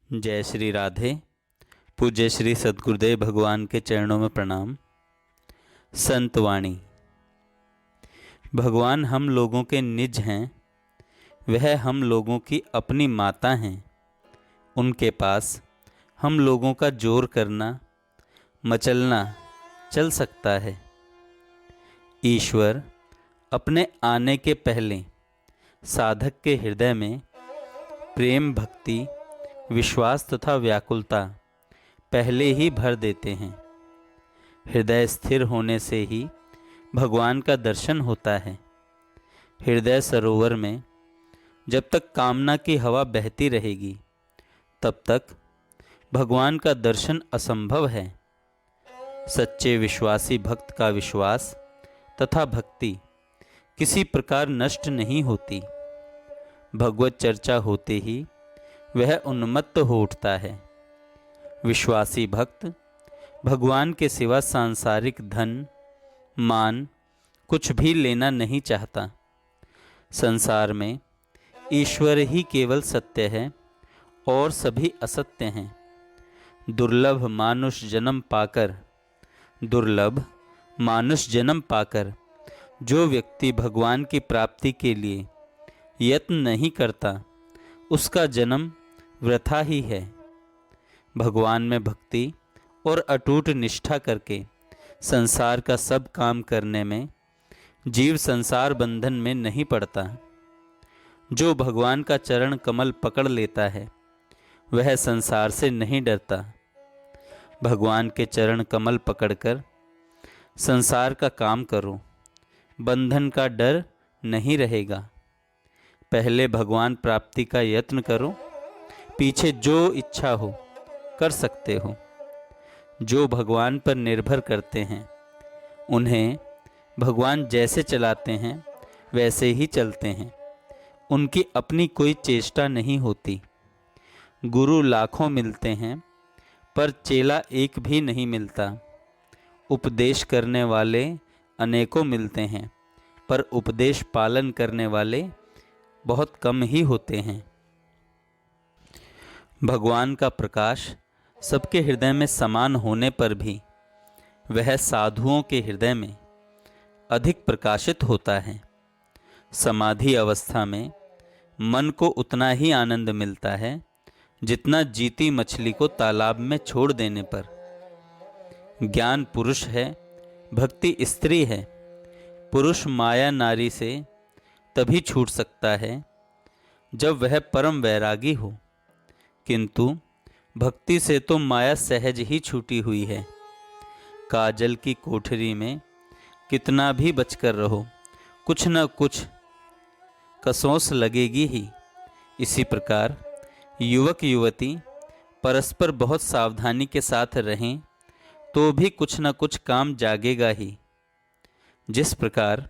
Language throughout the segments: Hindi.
जय श्री राधे। पूज्य श्री सद्गुरुदेव भगवान के चरणों में प्रणाम। संतवाणी। भगवान हम लोगों के निज हैं, वह हम लोगों की अपनी माता हैं। उनके पास हम लोगों का जोर करना, मचलना चल सकता है। ईश्वर अपने आने के पहले साधक के हृदय में प्रेम, भक्ति, विश्वास तथा व्याकुलता पहले ही भर देते हैं। हृदय स्थिर होने से ही भगवान का दर्शन होता है। हृदय सरोवर में जब तक कामना की हवा बहती रहेगी, तब तक भगवान का दर्शन असंभव है। सच्चे विश्वासी भक्त का विश्वास तथा भक्ति किसी प्रकार नष्ट नहीं होती। भगवत चर्चा होते ही वह उन्मत्त हो उठता है। विश्वासी भक्त भगवान के सिवा सांसारिक धन, मान कुछ भी लेना नहीं चाहता। संसार में ईश्वर ही केवल सत्य है और सभी असत्य हैं। दुर्लभ मानुष जन्म पाकर जो व्यक्ति भगवान की प्राप्ति के लिए यत्न नहीं करता, उसका जन्म वृथा ही है। भगवान में भक्ति और अटूट निष्ठा करके संसार का सब काम करने में जीव संसार बंधन में नहीं पड़ता। जो भगवान का चरण कमल पकड़ लेता है, वह संसार से नहीं डरता। भगवान के चरण कमल पकड़कर संसार का काम करो, बंधन का डर नहीं रहेगा। पहले भगवान प्राप्ति का यत्न करो, पीछे जो इच्छा हो कर सकते हो। जो भगवान पर निर्भर करते हैं, उन्हें भगवान जैसे चलाते हैं वैसे ही चलते हैं। उनकी अपनी कोई चेष्टा नहीं होती। गुरु लाखों मिलते हैं, पर चेला एक भी नहीं मिलता। उपदेश करने वाले अनेकों मिलते हैं, पर उपदेश पालन करने वाले बहुत कम ही होते हैं। भगवान का प्रकाश सबके हृदय में समान होने पर भी वह साधुओं के हृदय में अधिक प्रकाशित होता है। समाधि अवस्था में मन को उतना ही आनंद मिलता है जितना जीती मछली को तालाब में छोड़ देने पर। ज्ञान पुरुष है, भक्ति स्त्री है। पुरुष माया नारी से तभी छूट सकता है जब वह परम वैरागी हो, किंतु भक्ति से तो माया सहज ही छूटी हुई है। काजल की कोठरी में कितना भी बचकर रहो, कुछ न कुछ कसौस लगेगी ही। इसी प्रकार युवक युवती परस्पर बहुत सावधानी के साथ रहें तो भी कुछ न कुछ काम जागेगा ही। जिस प्रकार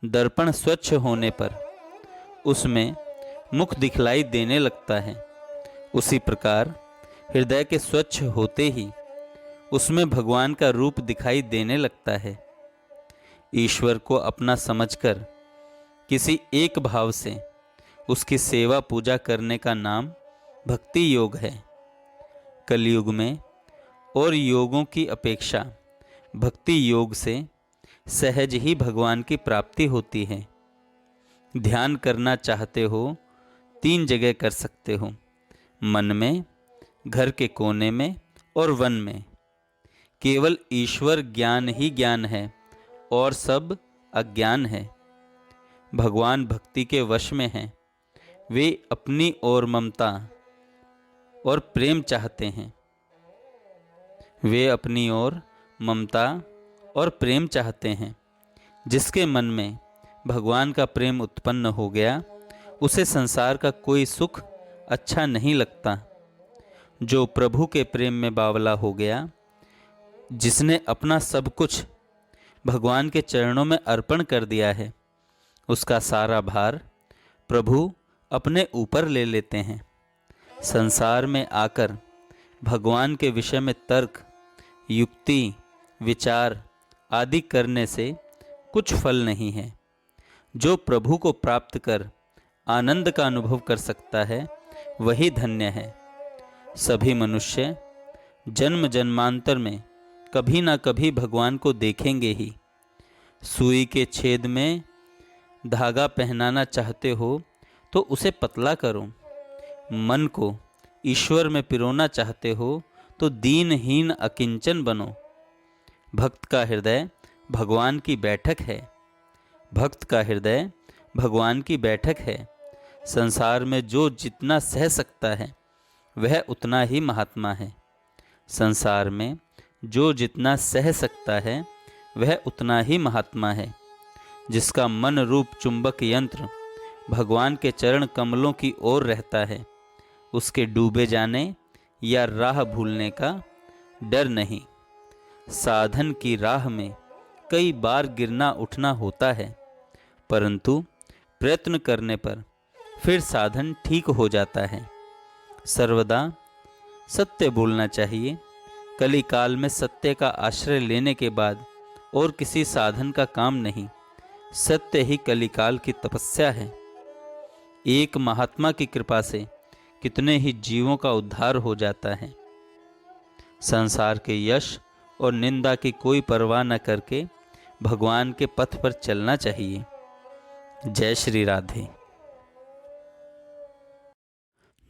दर्पण स्वच्छ होने पर उसमें मुख दिखलाई देने लगता है, उसी प्रकार हृदय के स्वच्छ होते ही उसमें भगवान का रूप दिखाई देने लगता है। ईश्वर को अपना समझकर किसी एक भाव से उसकी सेवा पूजा करने का नाम भक्ति योग है। कलयुग में और योगों की अपेक्षा भक्ति योग से सहज ही भगवान की प्राप्ति होती है। ध्यान करना चाहते हो 3 जगह कर सकते हो, मन में, घर के कोने में और वन में। केवल ईश्वर ज्ञान ही ज्ञान है और सब अज्ञान है। भगवान भक्ति के वश में हैं। वे अपनी ओर ममता और प्रेम चाहते हैं। वे अपनी ओर ममता और प्रेम चाहते हैं। जिसके मन में भगवान का प्रेम उत्पन्न हो गया, उसे संसार का कोई सुख अच्छा नहीं लगता। जो प्रभु के प्रेम में बावला हो गया, जिसने अपना सब कुछ भगवान के चरणों में अर्पण कर दिया है, उसका सारा भार प्रभु अपने ऊपर ले लेते हैं। संसार में आकर भगवान के विषय में तर्क, युक्ति, विचार आदि करने से कुछ फल नहीं है। जो प्रभु को प्राप्त कर आनंद का अनुभव कर सकता है, वही धन्य है। सभी मनुष्य जन्म जन्मांतर में कभी ना कभी भगवान को देखेंगे ही। सुई के छेद में धागा पहनाना चाहते हो तो उसे पतला करो। मन को ईश्वर में पिरोना चाहते हो तो दीनहीन अकिंचन बनो। भक्त का हृदय भगवान की बैठक है। भक्त का हृदय भगवान की बैठक है। संसार में जो जितना सह सकता है वह उतना ही महात्मा है। संसार में जो जितना सह सकता है वह उतना ही महात्मा है। जिसका मन रूप चुंबक यंत्र भगवान के चरण कमलों की ओर रहता है, उसके डूबे जाने या राह भूलने का डर नहीं। साधन की राह में कई बार गिरना उठना होता है, परंतु प्रयत्न करने पर फिर साधन ठीक हो जाता है। सर्वदा सत्य बोलना चाहिए। कली काल में सत्य का आश्रय लेने के बाद और किसी साधन का काम नहीं। सत्य ही कलिकाल की तपस्या है। एक महात्मा की कृपा से कितने ही जीवों का उद्धार हो जाता है। संसार के यश और निंदा की कोई परवाह न करके भगवान के पथ पर चलना चाहिए। जय श्री राधे।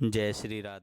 जय श्री राधे।